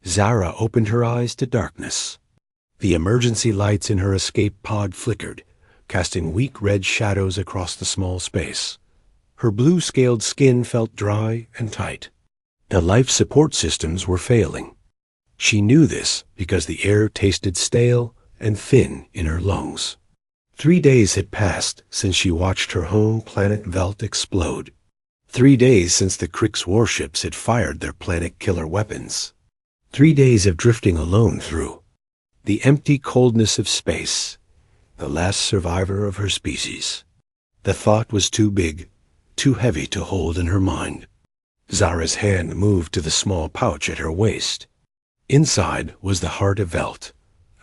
Zara opened her eyes to darkness. The emergency lights in her escape pod flickered, casting weak red shadows across the small space. Her blue-scaled skin felt dry and tight. The life support systems were failing. She knew this because the air tasted stale and thin in her lungs. 3 days had passed since she watched her home planet Velt explode. 3 days since the Krix warships had fired their planet-killer weapons. 3 days of drifting alone through the empty coldness of space, the last survivor of her species. The thought was too big, too heavy to hold in her mind. Zara's hand moved to the small pouch at her waist. Inside was the heart of Velt,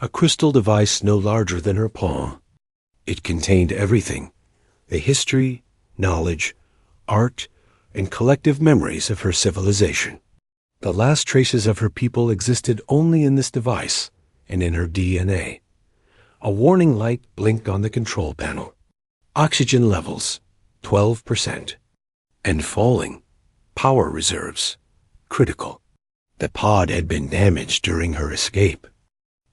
a crystal device no larger than her palm. It contained everything: the history, knowledge, art, and collective memories of her civilization. The last traces of her people existed only in this device and in her DNA. A warning light blinked on the control panel. Oxygen levels, 12%. And falling. Power reserves, critical. The pod had been damaged during her escape.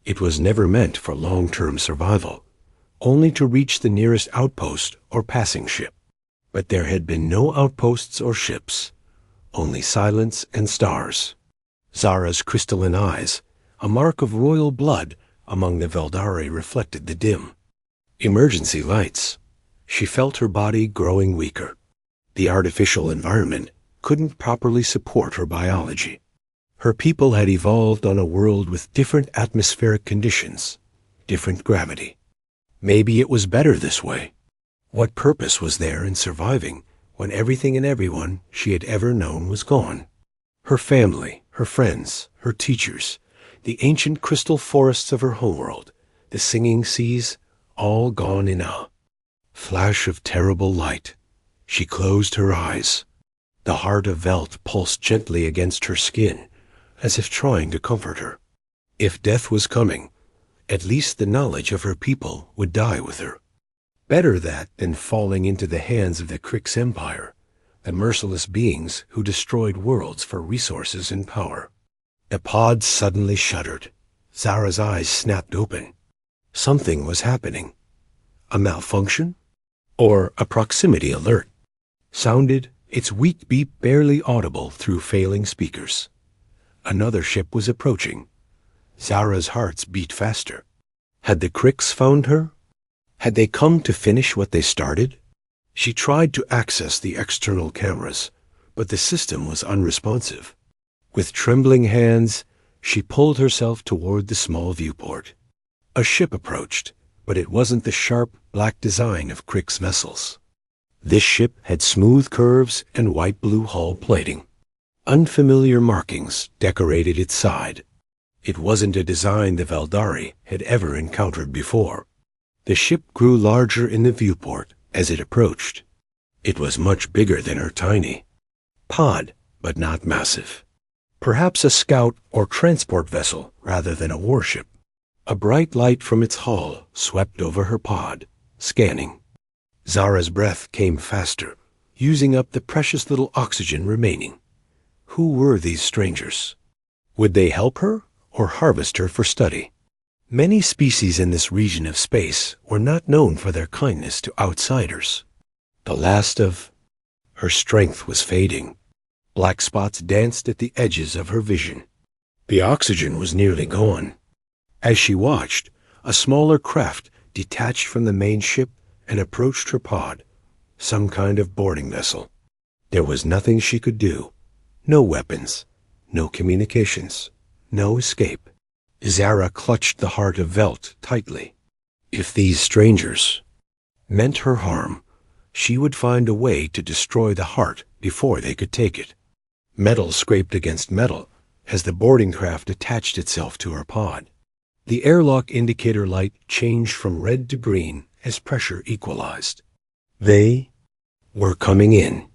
It was never meant for long-term survival, only to reach the nearest outpost or passing ship. But there had been no outposts or ships, only silence and stars. Zara's crystalline eyes, a mark of royal blood among the Veldari, reflected the dim emergency lights. She felt her body growing weaker. The artificial environment couldn't properly support her biology. Her people had evolved on a world with different atmospheric conditions, different gravity. Maybe it was better this way. What purpose was there in surviving when everything and everyone she had ever known was gone? Her family, her friends, her teachers, the ancient crystal forests of her homeworld, the singing seas, all gone in a flash of terrible light. She closed her eyes. The heart of Velt pulsed gently against her skin, as if trying to comfort her. If death was coming, at least the knowledge of her people would die with her. Better that than falling into the hands of the Krix Empire, the merciless beings who destroyed worlds for resources and power. The pod suddenly shuddered. Zara's eyes snapped open. Something was happening. A malfunction? Or a proximity alert? Sounded, its weak beep barely audible through failing speakers. Another ship was approaching. Zara's hearts beat faster. Had the Krix found her? Had they come to finish what they started? She tried to access the external cameras, but the system was unresponsive. With trembling hands, she pulled herself toward the small viewport. A ship approached, but it wasn't the sharp, black design of Krix vessels. This ship had smooth curves and white-blue hull plating. Unfamiliar markings decorated its side. It wasn't a design the Veldari had ever encountered before. The ship grew larger in the viewport as it approached. It was much bigger than her tiny pod, but not massive. Perhaps a scout or transport vessel rather than a warship. A bright light from its hull swept over her pod, scanning. Zara's breath came faster, using up the precious little oxygen remaining. Who were these strangers? Would they help her or harvest her for study? Many species in this region of space were not known for their kindness to outsiders. The last of her strength was fading. Black spots danced at the edges of her vision. The oxygen was nearly gone. As she watched, a smaller craft detached from the main ship and approached her pod, some kind of boarding vessel. There was nothing she could do. No weapons, no communications, no escape. Zara clutched the heart of Velt tightly. If these strangers meant her harm, she would find a way to destroy the heart before they could take it. Metal scraped against metal as the boarding craft attached itself to her pod. The airlock indicator light changed from red to green as pressure equalized. They were coming in.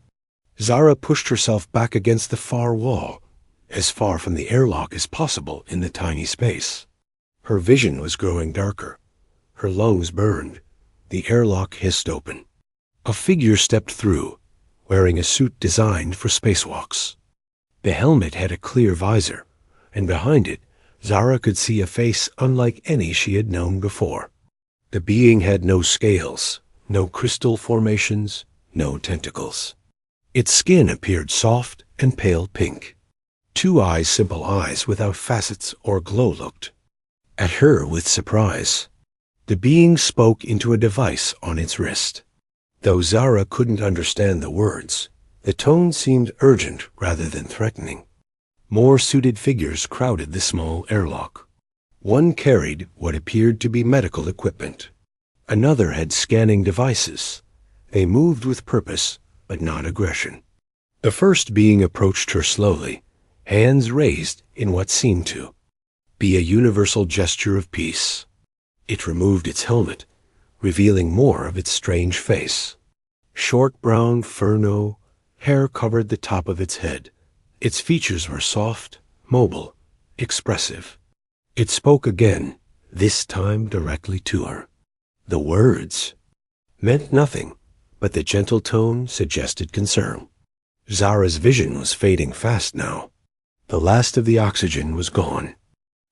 Zara pushed herself back against the far wall, as far from the airlock as possible in the tiny space. Her vision was growing darker. Her lungs burned. The airlock hissed open. A figure stepped through, wearing a suit designed for spacewalks. The helmet had a clear visor, and behind it, Zara could see a face unlike any she had known before. The being had no scales, no crystal formations, no tentacles. Its skin appeared soft and pale pink. Two eyes, simple eyes without facets or glow, looked at her with surprise. The being spoke into a device on its wrist. Though Zara couldn't understand the words, the tone seemed urgent rather than threatening. More suited figures crowded the small airlock. One carried what appeared to be medical equipment. Another had scanning devices. They moved with purpose, but not aggression. The first being approached her slowly, hands raised in what seemed to be a universal gesture of peace. It removed its helmet, revealing more of its strange face. Short brown furno hair covered the top of its head. Its features were soft, mobile, expressive. It spoke again, this time directly to her. The words meant nothing, but the gentle tone suggested concern. Zara's vision was fading fast now. The last of the oxygen was gone.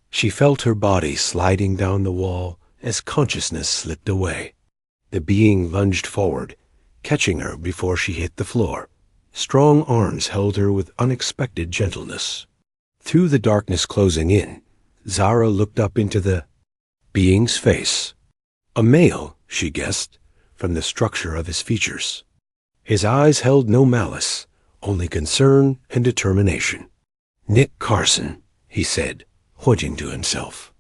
She felt her body sliding down the wall as consciousness slipped away. The being lunged forward, catching her before she hit the floor. Strong arms held her with unexpected gentleness. Through the darkness closing in, Zara looked up into the being's face. A male, she guessed, from the structure of his features. His eyes held no malice, only concern and determination. "Nick Carson," he said, pointing to himself.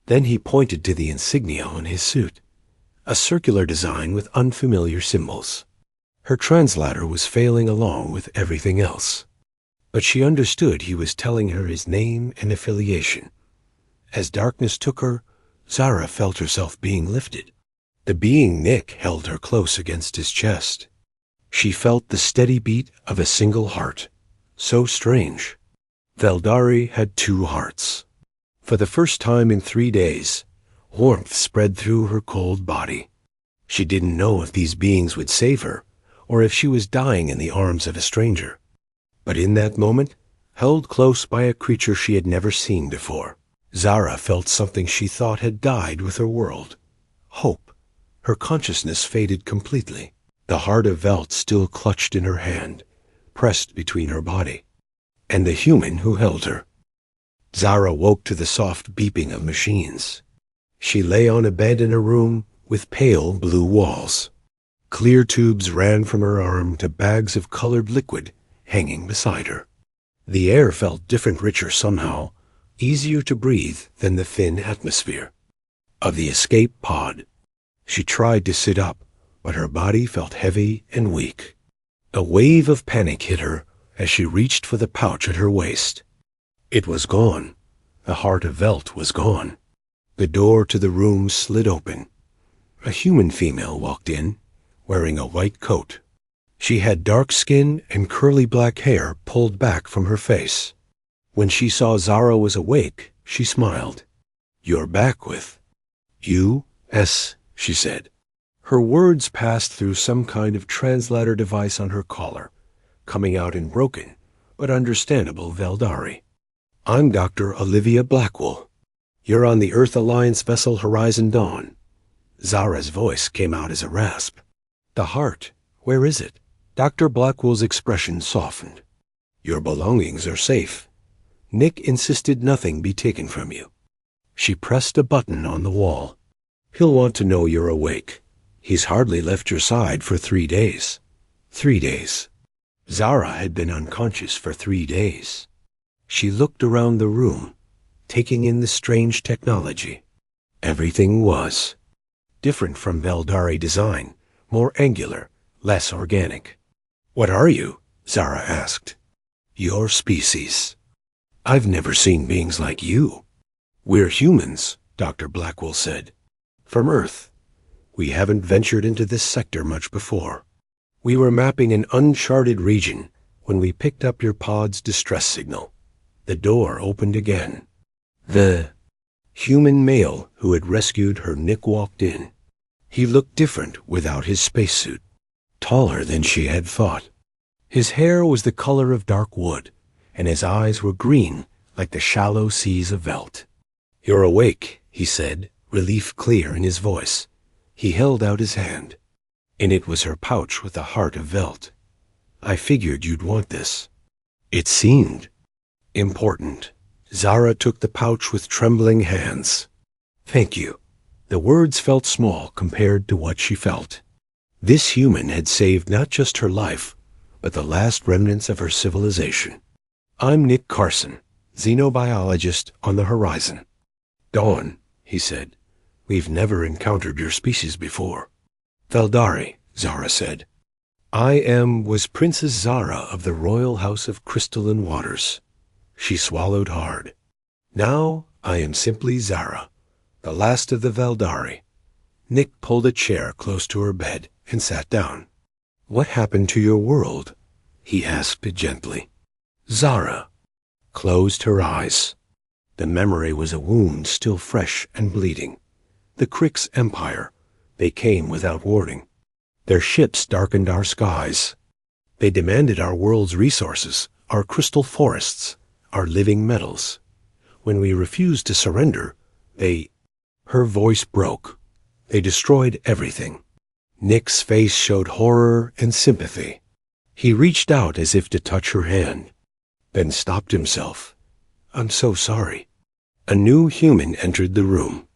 Then he pointed to the insignia on his suit, a circular design with unfamiliar symbols. Her translator was failing along with everything else, but she understood he was telling her his name and affiliation. As darkness took her, Zara felt herself being lifted. The being Nick held her close against his chest. She felt the steady beat of a single heart. So strange. Veldari had two hearts. For the first time in 3 days, warmth spread through her cold body. She didn't know if these beings would save her, or if she was dying in the arms of a stranger. But in that moment, held close by a creature she had never seen before, Zara felt something she thought had died with her world. Hope. Her consciousness faded completely. The heart of Velt still clutched in her hand, pressed between her body, and the human who held her. Zara woke to the soft beeping of machines. She lay on a bed in a room with pale blue walls. Clear tubes ran from her arm to bags of colored liquid hanging beside her. The air felt different, richer somehow, easier to breathe than the thin atmosphere of the escape pod. She tried to sit up, but her body felt heavy and weak. A wave of panic hit her as she reached for the pouch at her waist. It was gone. The heart of Velt was gone. The door to the room slid open. A human female walked in, wearing a white coat. She had dark skin and curly black hair pulled back from her face. When she saw Zara was awake, she smiled. "You're back with U.S., she said. Her words passed through some kind of translator device on her collar, coming out in broken but understandable Veldari. "I'm Dr. Olivia Blackwell. You're on the Earth Alliance vessel Horizon Dawn." Zara's voice came out as a rasp. "The heart, where is it?" Dr. Blackwell's expression softened. "Your belongings are safe. Nick insisted nothing be taken from you." She pressed a button on the wall. "He'll want to know you're awake. He's hardly left your side for 3 days. 3 days. Zara had been unconscious for 3 days. She looked around the room, taking in the strange technology. Everything was different from Veldari design, more angular, less organic. "What are you?" Zara asked. "Your species. I've never seen beings like you." "We're humans," Dr. Blackwell said. "From Earth. We haven't ventured into this sector much before. We were mapping an uncharted region when we picked up your pod's distress signal." The door opened again. The human male who had rescued her Nick walked in. He looked different without his spacesuit, taller than she had thought. His hair was the color of dark wood, and his eyes were green like the shallow seas of Velt. "You're awake," he said, relief clear in his voice. He held out his hand. In it was her pouch with the heart of Velt. "I figured you'd want this." It seemed important. Zara took the pouch with trembling hands. "Thank you." The words felt small compared to what she felt. This human had saved not just her life, but the last remnants of her civilization. "I'm Nick Carson, xenobiologist on the horizon." "Dawn," he said. "We've never encountered your species before." "Veldari," Zara said. Was Princess Zara of the Royal House of Crystalline Waters." She swallowed hard. "Now I am simply Zara, the last of the Veldari." Nick pulled a chair close to her bed and sat down. "What happened to your world?" he asked gently. Zara closed her eyes. The memory was a wound still fresh and bleeding. The Krix Empire. They came without warning. Their ships darkened our skies. They demanded our world's resources, our crystal forests, our living metals. When we refused to surrender, Her voice broke. "They destroyed everything." Nick's face showed horror and sympathy. He reached out as if to touch her hand, then stopped himself. "I'm so sorry." A new human entered the room.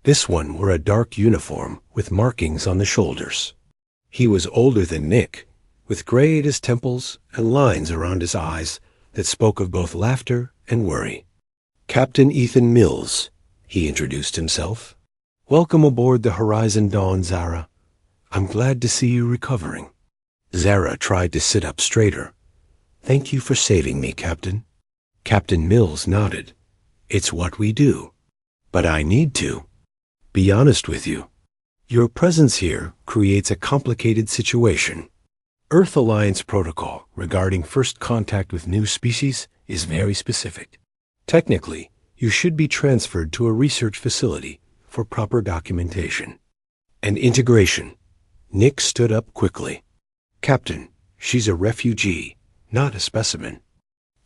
This one wore a dark uniform with markings on the shoulders. He was older than Nick, with gray at his temples and lines around his eyes that spoke of both laughter and worry. "Captain Ethan Mills," he introduced himself. "Welcome aboard the Horizon Dawn, Zara. I'm glad to see you recovering." Zara tried to sit up straighter. "Thank you for saving me, Captain." Captain Mills nodded. "It's what we do. But I need to be honest with you. Your presence here creates a complicated situation. Earth Alliance protocol regarding first contact with new species is very specific. Technically, you should be transferred to a research facility for proper documentation and integration." Nick stood up quickly. "Captain, she's a refugee, not a specimen.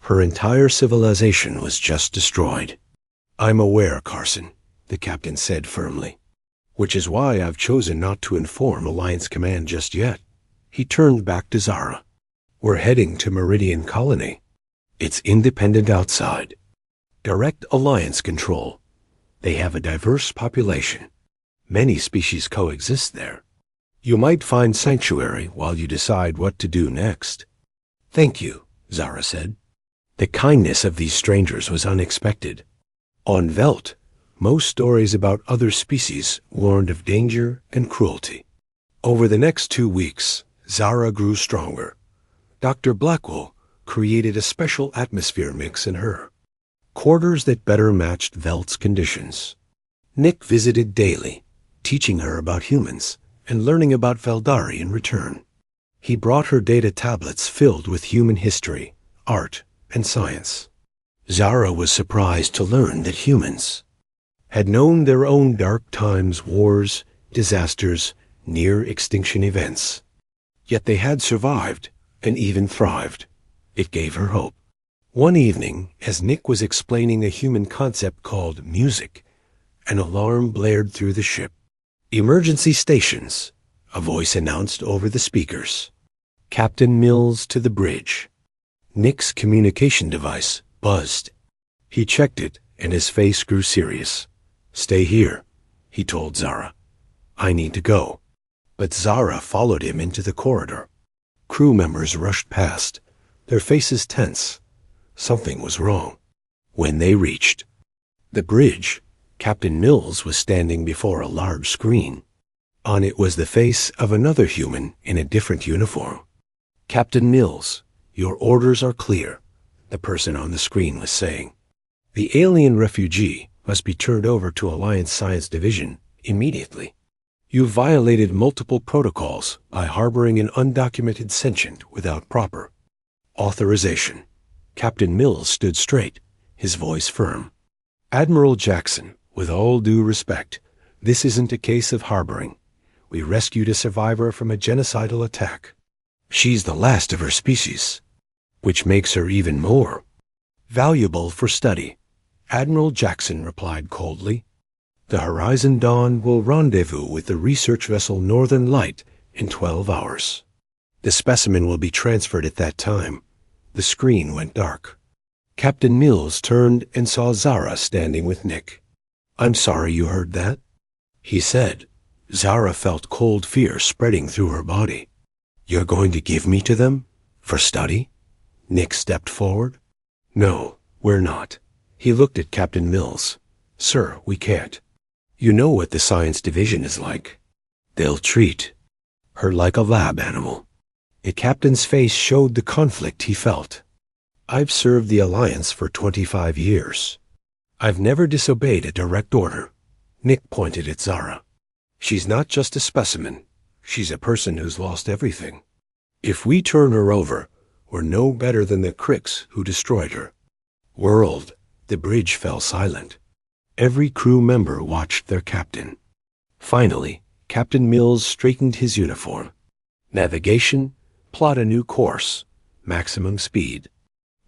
Her entire civilization was just destroyed." "I'm aware, Carson," the captain said firmly. "Which is why I've chosen not to inform Alliance Command just yet." He turned back to Zara. "We're heading to Meridian Colony. It's independent outside. Direct Alliance control. They have a diverse population. Many species coexist there. You might find sanctuary while you decide what to do next." "Thank you," Zara said. The kindness of these strangers was unexpected. On Velt, most stories about other species warned of danger and cruelty. Over the next 2 weeks, Zara grew stronger. Dr. Blackwell created a special atmosphere mix in her, quarters that better matched Velt's conditions. Nick visited daily, teaching her about humans and learning about Veldari in return. He brought her data tablets filled with human history, art, and science. Zara was surprised to learn that humans had known their own dark times, wars, disasters, near-extinction events. Yet they had survived and even thrived. It gave her hope. One evening, as Nick was explaining a human concept called music, an alarm blared through the ship. "Emergency stations," a voice announced over the speakers. "Captain Mills to the bridge." Nick's communication device buzzed. He checked it, and his face grew serious. "Stay here," he told Zara. "I need to go." But Zara followed him into the corridor. Crew members rushed past, their faces tense. Something was wrong. When they reached the bridge, Captain Mills was standing before a large screen. On it was the face of another human in a different uniform. "Captain Mills, your orders are clear," the person on the screen was saying. "The alien refugee must be turned over to Alliance Science Division immediately. You violated multiple protocols by harboring an undocumented sentient without proper authorization." Captain Mills stood straight, his voice firm. "Admiral Jackson, with all due respect, this isn't a case of harboring. We rescued a survivor from a genocidal attack. She's the last of her species, which makes her even more Valuable for study, Admiral Jackson replied coldly. The Horizon Dawn will rendezvous with the research vessel Northern Light in 12 hours. The specimen will be transferred at that time. The screen went dark. Captain Mills turned and saw Zara standing with Nick. "I'm sorry you heard that," he said. Zara felt cold fear spreading through her body. "You're going to give me to them? For study?" Nick stepped forward. "No, we're not." He looked at Captain Mills. "Sir, we can't. You know what the science division is like. They'll treat her like a lab animal." The captain's face showed the conflict he felt. "I've served the Alliance for 25 years. I've never disobeyed a direct order." Nick pointed at Zara. "She's not just a specimen. She's a person who's lost everything. If we turn her over, we're no better than the Cricks who destroyed her." World, the bridge fell silent. Every crew member watched their captain. Finally, Captain Mills straightened his uniform. "Navigation, plot a new course. Maximum speed.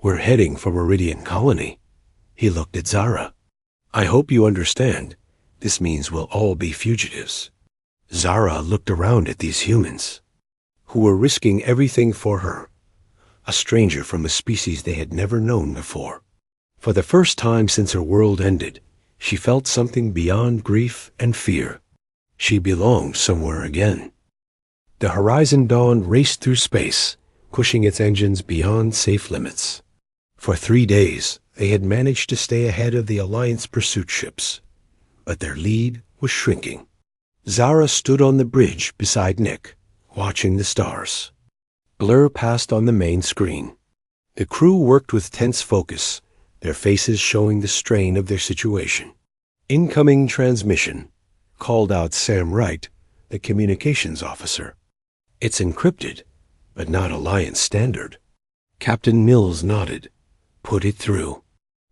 We're heading for Meridian Colony." He looked at Zara. "I hope you understand. This means we'll all be fugitives." Zara looked around at these humans, who were risking everything for her, a stranger from a species they had never known before. For the first time since her world ended, she felt something beyond grief and fear. She belonged somewhere again. The Horizon Dawn raced through space, pushing its engines beyond safe limits. For 3 days, they had managed to stay ahead of the Alliance pursuit ships, but their lead was shrinking. Zara stood on the bridge beside Nick, watching the stars. Blur passed on the main screen. The crew worked with tense focus, their faces showing the strain of their situation. "Incoming transmission," called out Sam Wright, the communications officer. "It's encrypted, but not Alliance standard." Captain Mills nodded. "Put it through."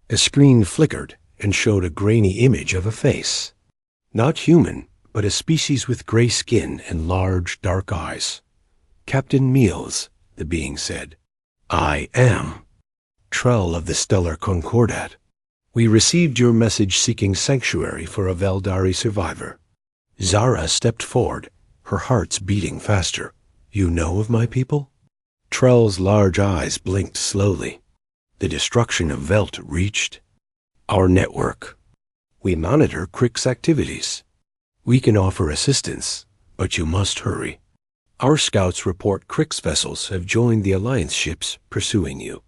A screen flickered and showed a grainy image of a face. Not human, but a species with gray skin and large, dark eyes. "Captain Mills," the being said. "I am Trell of the Stellar Concordat. We received your message seeking sanctuary for a Veldari survivor." Zara stepped forward, her heart's beating faster. "You know of my people?" Trell's large eyes blinked slowly. "The destruction of Velt reached our network. We monitor Crick's activities. We can offer assistance, but you must hurry. Our scouts report Crick's vessels have joined the Alliance ships pursuing you."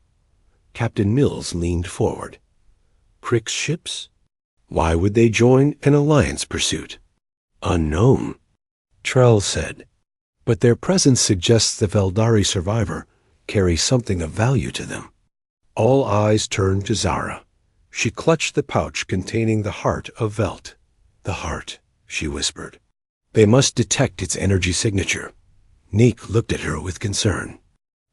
Captain Mills leaned forward. "Crick's ships? Why would they join an Alliance pursuit?" "Unknown," Trell said. "But their presence suggests the Veldari survivor carries something of value to them." All eyes turned to Zara. She clutched the pouch containing the heart of Velt. "The heart," she whispered. "They must detect its energy signature." Nick looked at her with concern.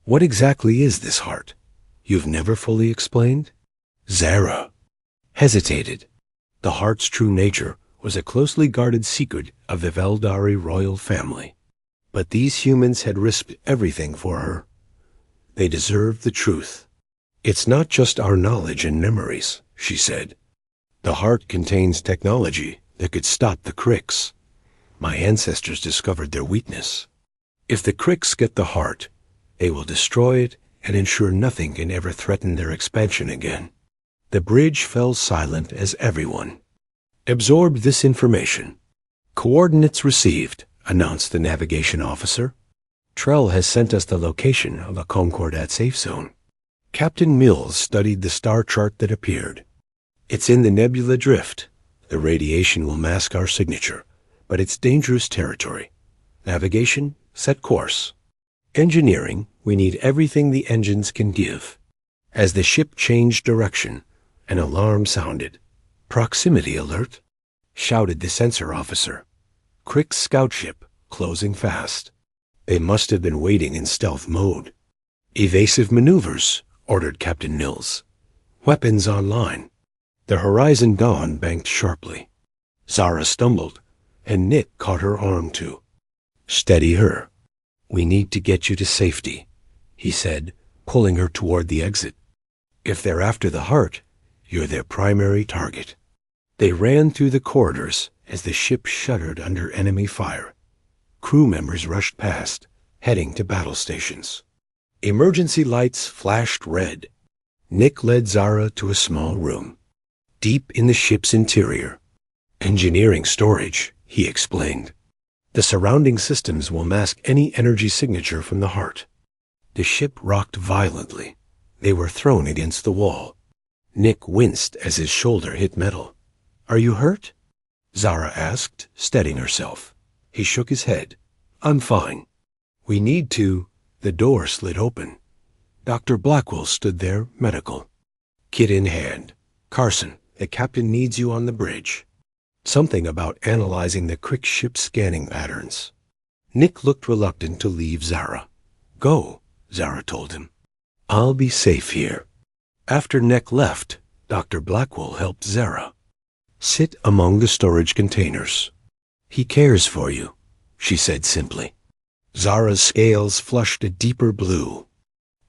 "What exactly is this heart? You've never fully explained?" Zara hesitated. The heart's true nature was a closely guarded secret of the Veldari royal family. But these humans had risked everything for her. They deserved the truth. "It's not just our knowledge and memories," she said. "The heart contains technology that could stop the Cricks. My ancestors discovered their weakness. If the Cricks get the heart, they will destroy it and ensure nothing can ever threaten their expansion again." The bridge fell silent as everyone absorbed this information. "Coordinates received," announced the navigation officer. "Trell has sent us the location of a Concordat safe zone." Captain Mills studied the star chart that appeared. "It's in the nebula drift. The radiation will mask our signature, but it's dangerous territory. Navigation, set course. Engineering, we need everything the engines can give." As the ship changed direction, an alarm sounded. "Proximity alert," shouted the sensor officer. Crick's scout ship, closing fast. They must have been waiting in stealth mode. "Evasive maneuvers," ordered Captain Mills. "Weapons online." The Horizon Dawn banked sharply. Zara stumbled, and Nick caught her arm too. "Steady her. We need to get you to safety," he said, pulling her toward the exit. If they're after the heart, you're their primary target. They ran through the corridors as the ship shuddered under enemy fire. Crew members rushed past, heading to battle stations. Emergency lights flashed red. Nick led Zara to a small room, deep in the ship's interior. Engineering storage, he explained. The surrounding systems will mask any energy signature from the heart. The ship rocked violently. They were thrown against the wall. Nick winced as his shoulder hit metal. "Are you hurt?" Zara asked, steadying herself. He shook his head. "I'm fine." "We need to—" The door slid open. Dr. Blackwell stood there, medical. Kit in hand. "Carson, the captain needs you on the bridge." Something about analyzing the Crick ship scanning patterns. Nick looked reluctant to leave Zara. "Go," Zara told him. "I'll be safe here." After Nick left, Dr. Blackwell helped Zara. "Sit among the storage containers." "He cares for you," she said simply. Zara's scales flushed a deeper blue.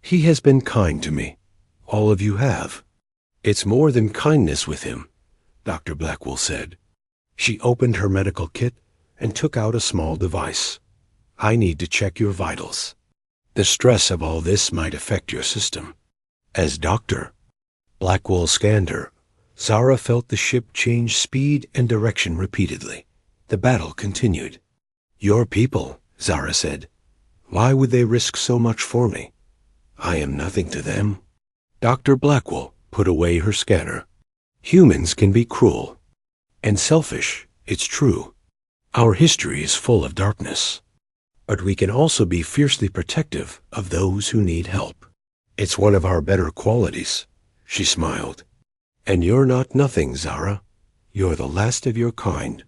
"He has been kind to me. All of you have." "It's more than kindness with him," Dr. Blackwell said. She opened her medical kit and took out a small device. "I need to check your vitals. The stress of all this might affect your system." As Dr. Blackwell scanned her, Zara felt the ship change speed and direction repeatedly. The battle continued. "Your people," Zara said. "Why would they risk so much for me? I am nothing to them." Dr. Blackwell put away her scanner. "Humans can be cruel and selfish, it's true. Our history is full of darkness. But we can also be fiercely protective of those who need help. It's one of our better qualities." She smiled. "And you're not nothing, Zara. You're the last of your kind.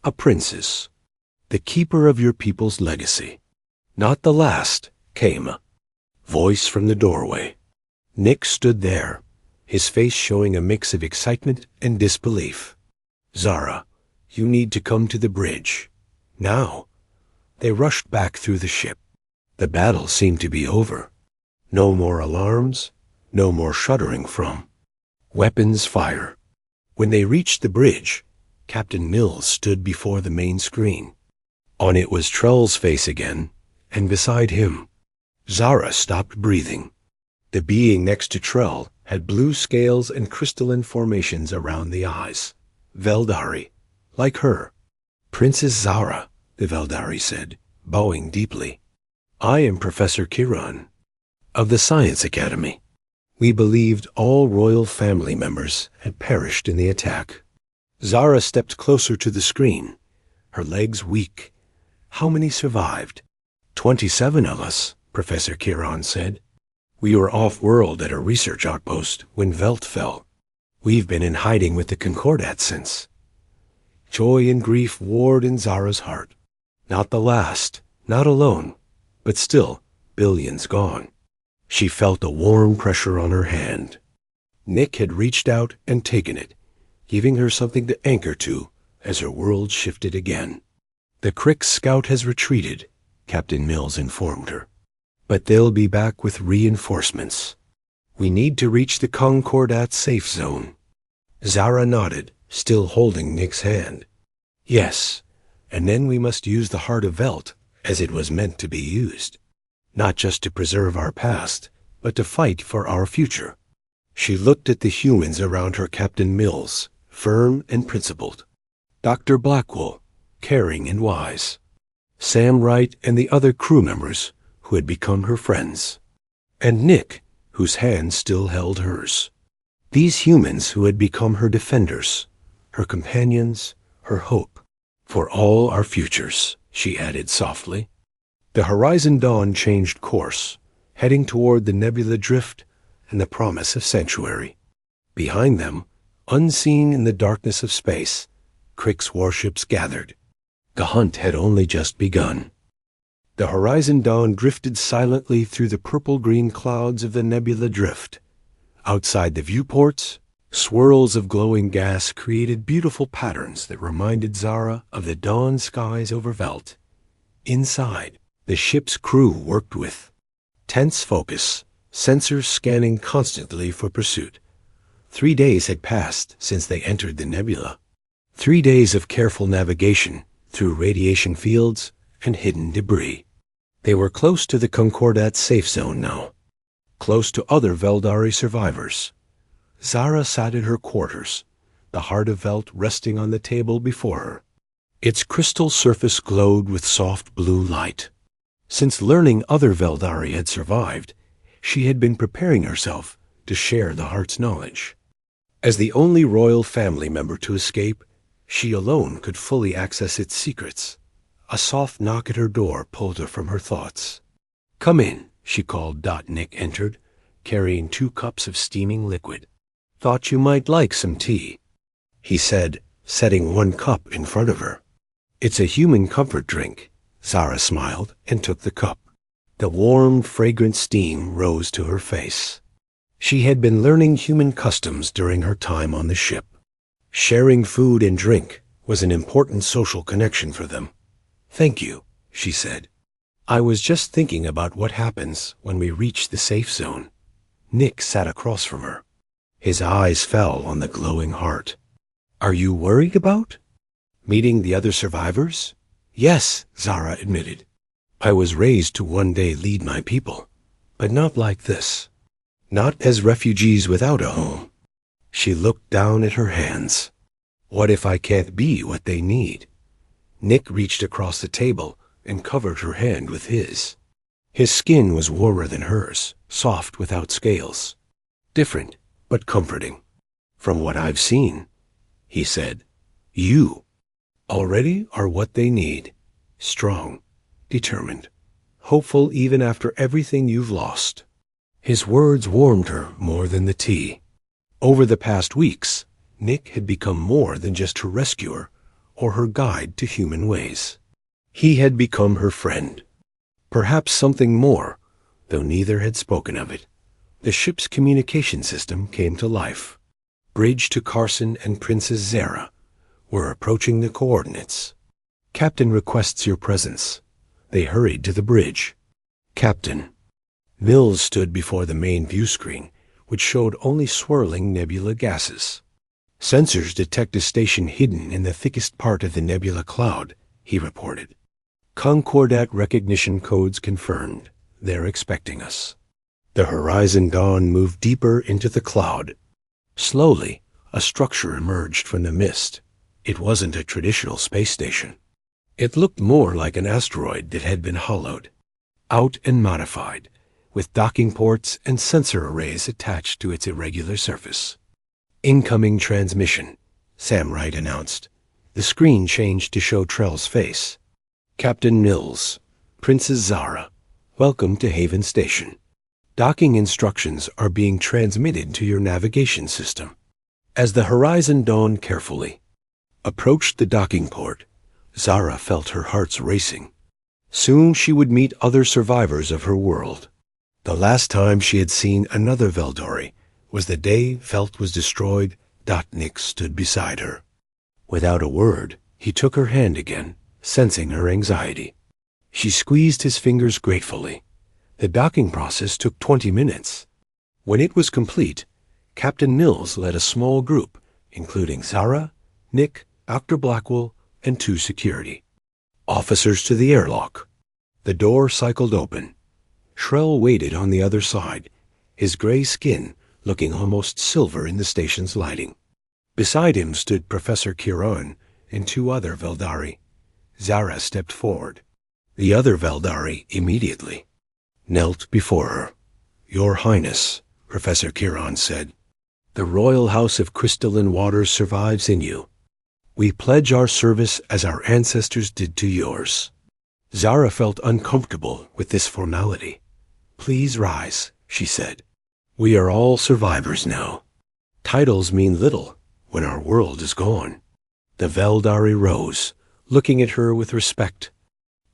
A princess. The keeper of your people's legacy." "Not the last," came a voice from the doorway. Nick stood there, his face showing a mix of excitement and disbelief. "Zara, you need to come to the bridge. Now." They rushed back through the ship. The battle seemed to be over. No more alarms, no more shuddering from weapons fire. When they reached the bridge, Captain Mills stood before the main screen. On it was Trell's face again, and beside him, Zara stopped breathing. The being next to Trell had blue scales and crystalline formations around the eyes. Veldari, like her. "Princess Zara," the Veldari said, bowing deeply. "I am Professor Kiran, of the Science Academy. We believed all royal family members had perished in the attack." Zara stepped closer to the screen, her legs weak. "How many survived?" 27 of us, Professor Kiran said. "We were off-world at a research outpost when Velt fell. We've been in hiding with the Concordat since." Joy and grief warred in Zara's heart. Not the last, not alone, but still, billions gone. She felt a warm pressure on her hand. Nick had reached out and taken it, giving her something to anchor to as her world shifted again. "The Crick scout has retreated," Captain Mills informed her. "But they'll be back with reinforcements. We need to reach the Concordat safe zone." Zara nodded, still holding Nick's hand. "Yes, and then we must use the heart of Velt as it was meant to be used. Not just to preserve our past, but to fight for our future." She looked at the humans around her, Captain Mills, firm and principled. Dr. Blackwell, caring and wise. Sam Wright and the other crew members who had become her friends. And Nick, whose hand still held hers. These humans who had become her defenders, her companions, her hope. "For all our futures," she added softly. The Horizon Dawn changed course, heading toward the nebula drift and the promise of sanctuary. Behind them, unseen in the darkness of space, Crick's warships gathered. The hunt had only just begun. The Horizon Dawn drifted silently through the purple-green clouds of the nebula drift. Outside the viewports, swirls of glowing gas created beautiful patterns that reminded Zara of the dawn skies over Velt. Inside, the ship's crew worked with tense focus, sensors scanning constantly for pursuit. 3 days had passed since they entered the nebula. 3 days of careful navigation through radiation fields and hidden debris. They were close to the Concordat safe zone now, close to other Veldari survivors. Zara sat in her quarters, the heart of Velt resting on the table before her. Its crystal surface glowed with soft blue light. Since learning other Veldari had survived, she had been preparing herself to share the heart's knowledge. As the only royal family member to escape, she alone could fully access its secrets. A soft knock at her door pulled her from her thoughts. "Come in," she called. Nick entered, carrying 2 cups of steaming liquid. "Thought you might like some tea," he said, setting 1 cup in front of her. "It's a human comfort drink." Zara smiled and took the cup. The warm, fragrant steam rose to her face. She had been learning human customs during her time on the ship. Sharing food and drink was an important social connection for them. "Thank you," she said. "I was just thinking about what happens when we reach the safe zone." Nick sat across from her. His eyes fell on the glowing heart. "Are you worried about meeting the other survivors?" "Yes," Zara admitted. "I was raised to one day lead my people, but not like this. Not as refugees without a home." She looked down at her hands. "What if I can't be what they need?" Nick reached across the table and covered her hand with his. His skin was warmer than hers, soft without scales. Different, but comforting. "From what I've seen," he said, "you already are what they need. Strong, determined, hopeful even after everything you've lost." His words warmed her more than the tea. Over the past weeks, Nick had become more than just her rescuer or her guide to human ways. He had become her friend. Perhaps something more, though neither had spoken of it. The ship's communication system came to life. Bridge to Carson and Princess Zara were approaching the coordinates. "Captain requests your presence." They hurried to the bridge. "Captain." Mills stood before the main view screen, which showed only swirling nebula gases. "Sensors detect a station hidden in the thickest part of the nebula cloud," he reported. "Concordat recognition codes confirmed. They're expecting us." The Horizon Dawn moved deeper into the cloud. Slowly, a structure emerged from the mist. It wasn't a traditional space station. It looked more like an asteroid that had been hollowed out and modified, with docking ports and sensor arrays attached to its irregular surface. "Incoming transmission," Sam Wright announced. The screen changed to show Trell's face. "Captain Mills, Princess Zara, welcome to Haven Station. Docking instructions are being transmitted to your navigation system." As the Horizon Dawn carefully approached the docking port, Zara felt her heart's racing. Soon she would meet other survivors of her world. The last time she had seen another Veldori was the day Velt was destroyed. Nick stood beside her. Without a word, he took her hand again, sensing her anxiety. She squeezed his fingers gratefully. The docking process took 20 minutes. When it was complete, Captain Mills led a small group, including Zara, Nick, Dr. Blackwell, and 2 security officers, to the airlock. The door cycled open. Shrell waited on the other side, his gray skin looking almost silver in the station's lighting. Beside him stood Professor Kiran and 2 other Veldari. Zara stepped forward. The other Veldari immediately knelt before her. "Your Highness," Professor Kiran said, "the royal house of crystalline waters survives in you. We pledge our service as our ancestors did to yours." Zara felt uncomfortable with this formality. "Please rise," she said. "We are all survivors now. Titles mean little when our world is gone." The Veldari rose, looking at her with respect.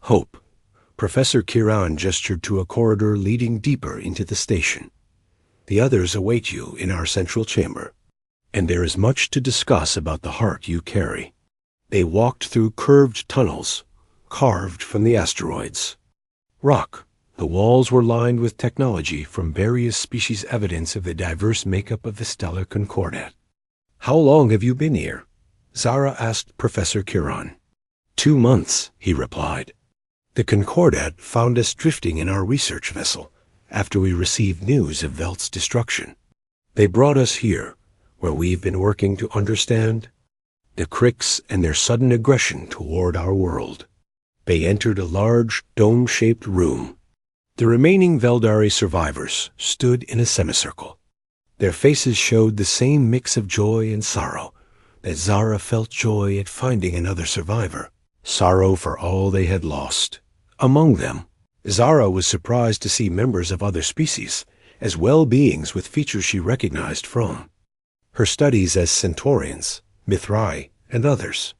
"Hope." Professor Kiran gestured to a corridor leading deeper into the station. "The others await you in our central chamber, and there is much to discuss about the heart you carry." They walked through curved tunnels, carved from the asteroids. Rock, The walls were lined with technology from various species, evidence of the diverse makeup of the stellar concordat. "How long have you been here?" Zara asked Professor Kiran. 2 months, he replied. "The concordat found us drifting in our research vessel after we received news of Velt's destruction. They brought us here, where we've been working to understand the Krix and their sudden aggression toward our world." They entered a large, dome-shaped room. The remaining Veldari survivors stood in a semicircle. Their faces showed the same mix of joy and sorrow that Zara felt: joy at finding another survivor, sorrow for all they had lost. Among them, Zara was surprised to see members of other species, as well beings with features she recognized from her studies as Centaurians, Mithrai, and others.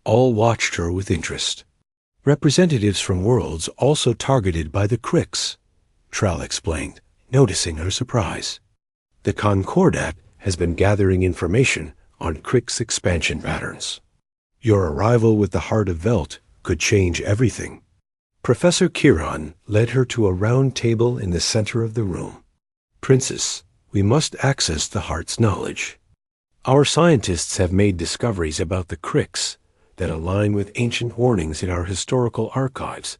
All watched her with interest. Representatives from worlds also targeted by the Krix, Trell explained, noticing her surprise. The Concordat has been gathering information on Krix expansion patterns. Your arrival with the heart of Velt could change everything. Professor Kiran led her to a round table in the center of the room. "Princess, we must access the heart's knowledge. Our scientists have made discoveries about the Krix that align with ancient warnings in our historical archives,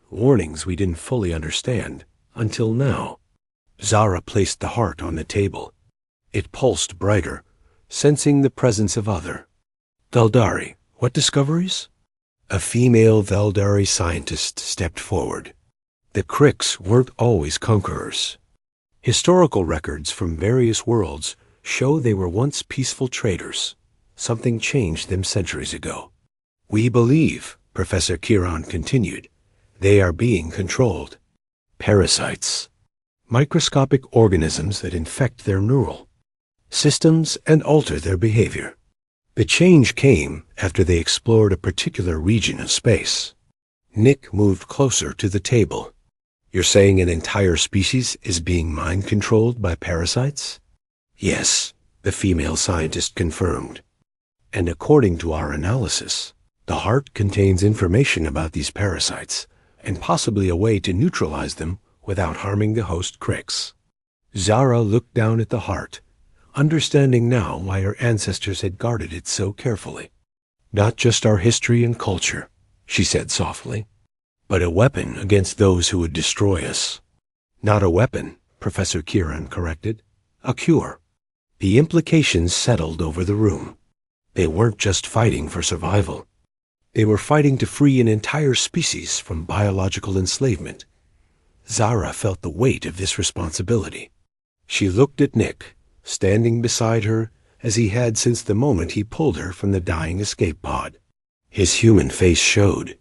warnings we didn't fully understand until now." Zara placed the heart on the table. It pulsed brighter, sensing the presence of other. "Veldari, what discoveries?" A female Veldari scientist stepped forward. The Krix weren't always conquerors. Historical records from various worlds show they were once peaceful traders. Something changed them centuries ago. "We believe," Professor Kiran continued, "they are being controlled. Parasites, microscopic organisms that infect their neural systems and alter their behavior. The change came after they explored a particular region of space." Nick moved closer to the table. "You're saying an entire species is being mind-controlled by parasites?" "Yes," the female scientist confirmed. "And according to our analysis, the heart contains information about these parasites, and possibly a way to neutralize them without harming the host Krix." Zara looked down at the heart, understanding now why her ancestors had guarded it so carefully. "Not just our history and culture," she said softly, "but a weapon against those who would destroy us." "Not a weapon," Professor Kiran corrected. "A cure." The implications settled over the room. They weren't just fighting for survival. They were fighting to free an entire species from biological enslavement. Zara felt the weight of this responsibility. She looked at Nick, standing beside her as he had since the moment he pulled her from the dying escape pod. His human face showed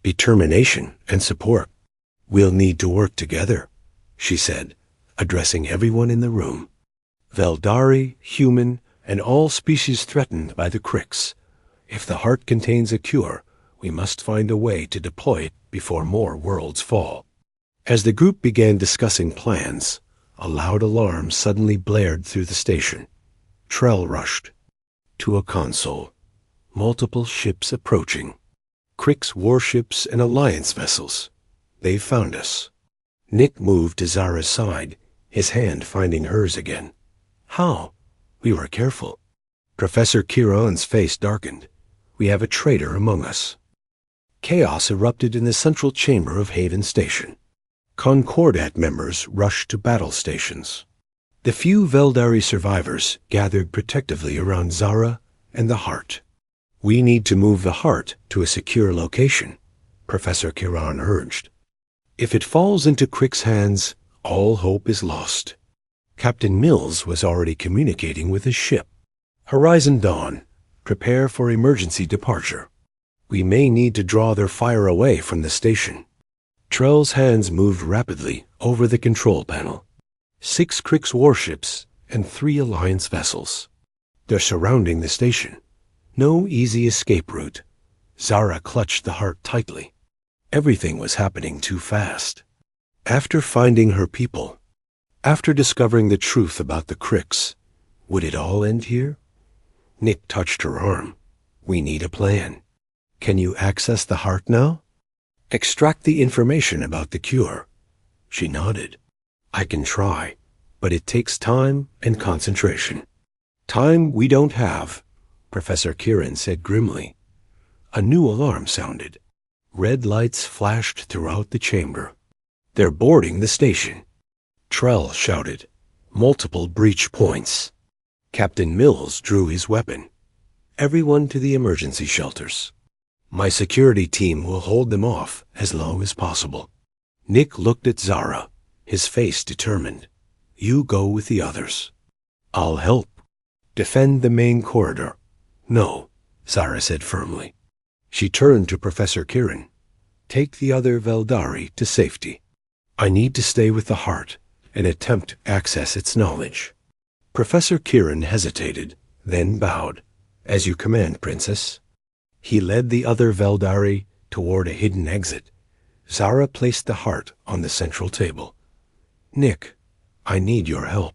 determination and support. "We'll need to work together," she said, addressing everyone in the room. "Veldari, human, and all species threatened by the Krix. If the heart contains a cure, we must find a way to deploy it before more worlds fall." As the group began discussing plans, a loud alarm suddenly blared through the station. Trell rushed to a console. Multiple ships approaching. Krix warships and Alliance vessels. "They've found us." Nick moved to Zara's side, his hand finding hers again. "How?" "We were careful." Professor Kiran's face darkened. "We have a traitor among us." Chaos erupted in the central chamber of Haven Station. Concordat members rushed to battle stations. The few Veldari survivors gathered protectively around Zara and the heart. "We need to move the heart to a secure location," Professor Kiran urged. "If it falls into Krix hands, all hope is lost." Captain Mills was already communicating with his ship. "Horizon Dawn, prepare for emergency departure. We may need to draw their fire away from the station." Trell's hands moved rapidly over the control panel. 6 Krix warships and 3 Alliance vessels. They're surrounding the station. No easy escape route. Zara clutched the heart tightly. Everything was happening too fast. After finding her people, after discovering the truth about the Krix, would it all end here? Nick touched her arm. "We need a plan. Can you access the heart now? Extract the information about the cure. She nodded. I can try, but it takes time and concentration. Time we don't have, Professor Kieran said grimly. A new alarm sounded. Red lights flashed throughout the chamber. They're boarding the station. Trell shouted. Multiple breach points. Captain Mills drew his weapon. Everyone to the emergency shelters. My security team will hold them off as long as possible. Nick looked at Zara, his face determined. You go with the others. I'll help. Defend the main corridor. No, Zara said firmly. She turned to Professor Kieran. Take the other Veldari to safety. I need to stay with the heart and attempt to access its knowledge. Professor Kieran hesitated, then bowed. As you command, Princess. He led the other Veldari toward a hidden exit. Zara placed the heart on the central table. Nick, I need your help.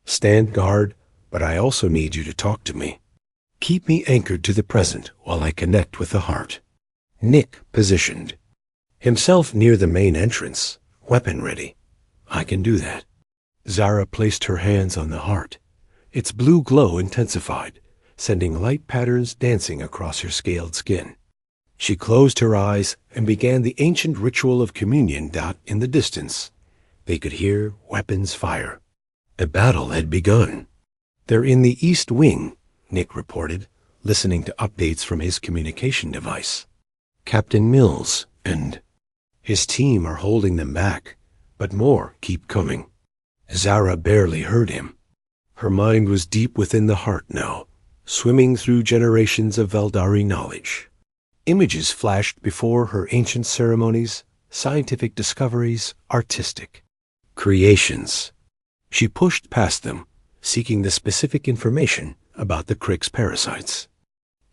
Stand guard, but I also need you to talk to me. Keep me anchored to the present while I connect with the heart. Nick positioned. Himself near the main entrance, weapon ready. I can do that. Zara placed her hands on the heart. Its blue glow intensified, sending light patterns dancing across her scaled skin. She closed her eyes and began the ancient ritual of communion. In the distance, they could hear weapons fire. A battle had begun. They're in the East Wing, Nick reported, listening to updates from his communication device. Captain Mills and his team are holding them back, but more keep coming. Zara barely heard him. Her mind was deep within the heart now, swimming through generations of Veldari knowledge. Images flashed before her ancient ceremonies, scientific discoveries, artistic creations. She pushed past them, seeking the specific information about the Krix parasites.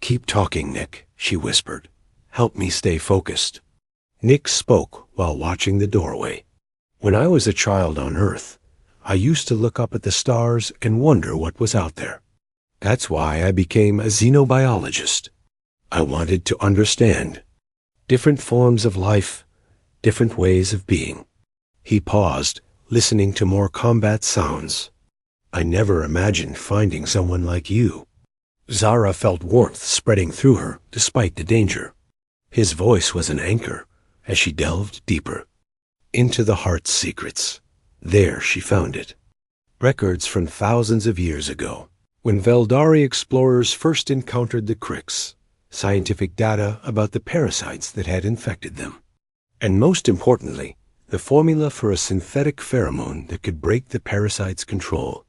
Keep talking, Nick, she whispered. Help me stay focused. Nick spoke while watching the doorway. When I was a child on Earth, I used to look up at the stars and wonder what was out there. That's why I became a xenobiologist. I wanted to understand different forms of life, different ways of being. He paused, listening to more combat sounds. I never imagined finding someone like you. Zara felt warmth spreading through her despite the danger. His voice was an anchor as she delved deeper into the heart's secrets. There she found it. Records from thousands of years ago, when Veldari explorers first encountered the Krix. Scientific data about the parasites that had infected them. And most importantly, the formula for a synthetic pheromone that could break the parasite's control.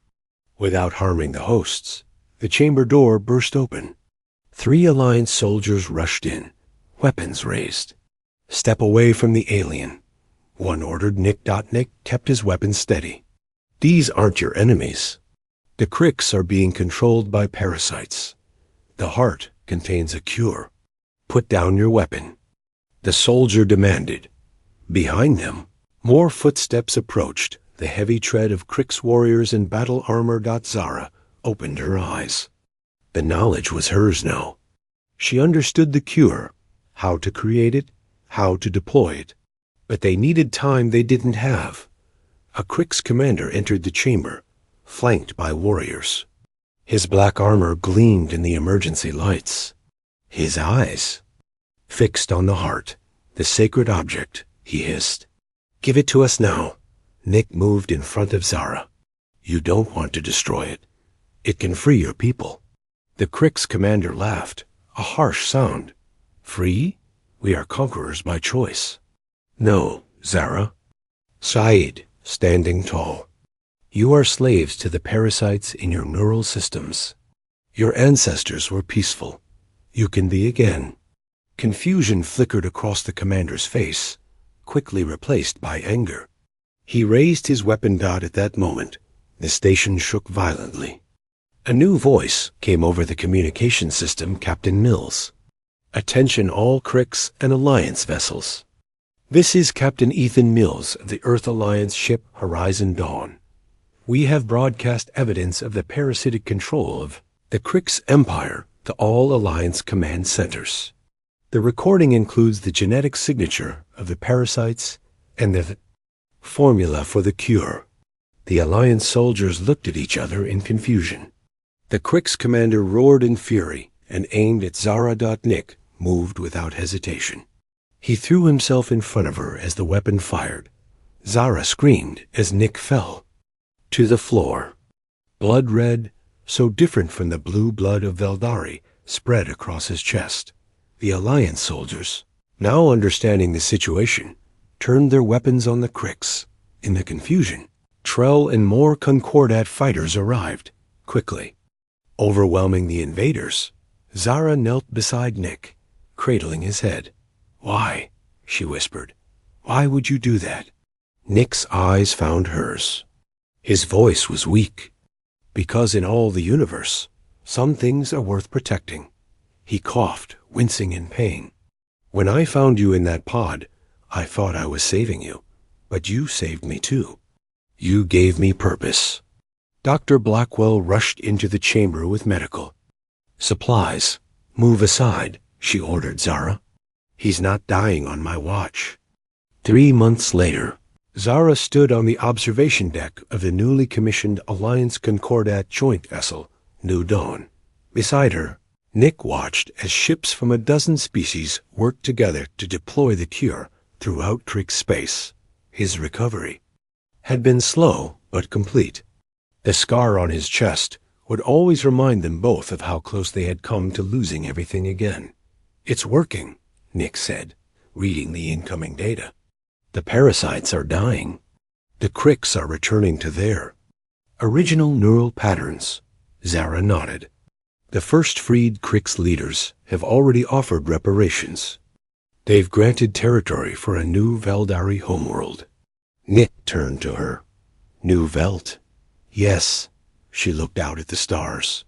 Without harming the hosts, the chamber door burst open. 3 Alliance soldiers rushed in, weapons raised. Step away from the alien. One ordered. Nick kept his weapon steady. These aren't your enemies. The Krix are being controlled by parasites. The heart contains a cure. Put down your weapon. The soldier demanded. Behind them, more footsteps approached, the heavy tread of Krix warriors in battle armor. Zara opened her eyes. The knowledge was hers now. She understood the cure, how to create it, how to deploy it. But they needed time they didn't have. A Krix commander entered the chamber, flanked by warriors. His black armor gleamed in the emergency lights. His eyes fixed on the heart, the sacred object, he hissed. Give it to us now. Nick moved in front of Zara. You don't want to destroy it. It can free your people. The Krix commander laughed, a harsh sound. Free? We are conquerors by choice. No, Zara. Said, standing tall. You are slaves to the parasites in your neural systems. Your ancestors were peaceful. You can be again. Confusion flickered across the commander's face, quickly replaced by anger. He raised his weapon. At that moment, the station shook violently. A new voice came over the communication system. Captain Mills. Attention all Krix and Alliance vessels. This is Captain Ethan Mills of the Earth Alliance ship Horizon Dawn. We have broadcast evidence of the parasitic control of the Krix Empire to all Alliance command centers. The recording includes the genetic signature of the parasites and the Formula for the cure. The Alliance soldiers looked at each other in confusion. The Crick's commander roared in fury and aimed at Zara. Nick moved without hesitation. He threw himself in front of her as the weapon fired. Zara screamed as Nick fell to the floor. Blood red, so different from the blue blood of Veldari, spread across his chest. The Alliance soldiers, now understanding the situation, turned their weapons on the Cricks. In the confusion, Trell and more Concordat fighters arrived, quickly. Overwhelming the invaders, Zara knelt beside Nick, cradling his head. "Why?" she whispered. "Why would you do that?" Nick's eyes found hers. His voice was weak. "Because in all the universe, some things are worth protecting." He coughed, wincing in pain. "When I found you in that pod, I thought I was saving you. But you saved me too. You gave me purpose." Dr. Blackwell rushed into the chamber with medical supplies. "Move aside," she ordered Zara. "He's not dying on my watch." 3 months later, Zara stood on the observation deck of the newly commissioned Alliance Concordat joint vessel, New Dawn. Beside her, Nick watched as ships from a dozen species worked together to deploy the cure throughout Crick space. His recovery had been slow but complete. The scar on his chest would always remind them both of how close they had come to losing everything again. "It's working," Nick said, reading the incoming data. "The parasites are dying. The Cricks are returning to their original neural patterns." Zara nodded. "The first freed Cricks leaders have already offered reparations. They've granted territory for a new Veldari homeworld." Nick turned to her. "New Velt?" "Yes." She looked out at the stars.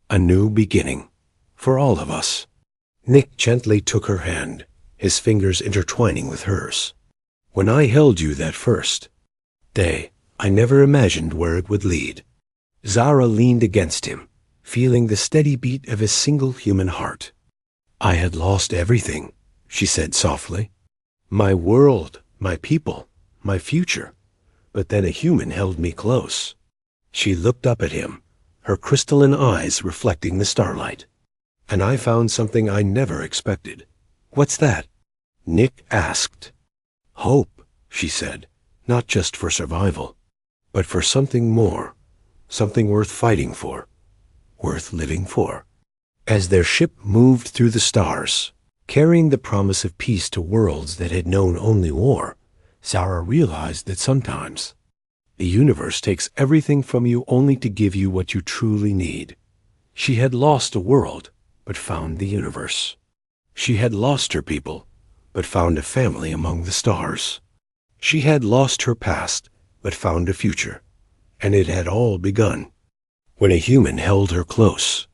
"A new beginning. For all of us." Nick gently took her hand, his fingers intertwining with hers. "When I held you that first day, I never imagined where it would lead." Zara leaned against him, feeling the steady beat of his single human heart. "I had lost everything," she said softly. "My world, my people, my future. But then a human held me close." She looked up at him, her crystalline eyes reflecting the starlight. "And I found something I never expected." "What's that?" Nick asked. "Hope," she said, "not just for survival, but for something more, something worth fighting for, worth living for." As their ship moved through the stars, carrying the promise of peace to worlds that had known only war, Zara realized that sometimes the universe takes everything from you only to give you what you truly need. She had lost a world, but found the universe. She had lost her people, but found a family among the stars. She had lost her past, but found a future, and it had all begun when a human held her close.